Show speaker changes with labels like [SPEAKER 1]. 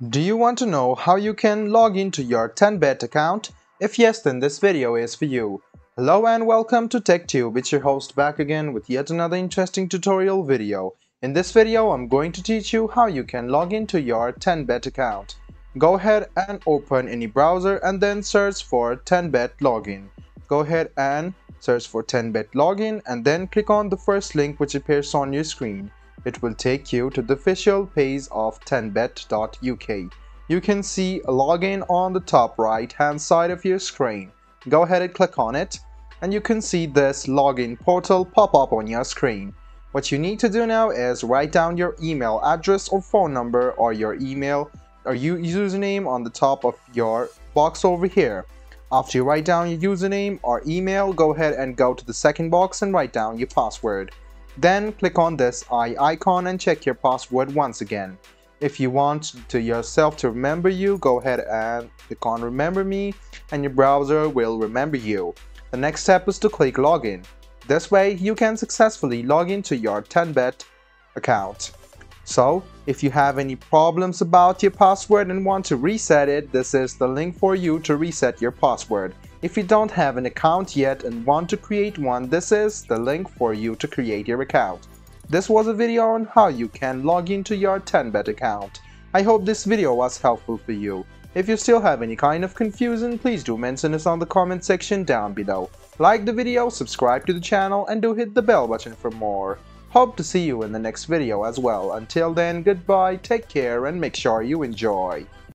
[SPEAKER 1] Do you want to know how you can log into your 10bet account? If yes, then this video is for you. Hello and welcome to TechTube. It's your host back again with yet another interesting tutorial video. In this video, I'm going to teach you how you can log into your 10bet account. Go ahead and open any browser and then search for 10bet login. Go ahead and search for 10bet login and then click on the first link which appears on your screen. It will take you to the official page of 10bet.uk. You can see a login on the top right hand side of your screen. Go ahead and click on it and you can see this login portal pop up on your screen. What you need to do now is write down your email address or phone number or your email or username on the top of your box over here. After you write down your username or email, go ahead and go to the second box and write down your password. Then click on this eye icon and check your password once again. If you want yourself to remember you, go ahead and click on remember me and your browser will remember you. The next step is to click login. This way you can successfully log into your 10bet account. So if you have any problems about your password and want to reset it, this is the link for you to reset your password. If you don't have an account yet and want to create one, this is the link for you to create your account. This was a video on how you can log into your 10bet account. I hope this video was helpful for you. If you still have any kind of confusion, please do mention us on the comment section down below. Like the video, subscribe to the channel and do hit the bell button for more. Hope to see you in the next video as well. Until then, goodbye, take care and make sure you enjoy.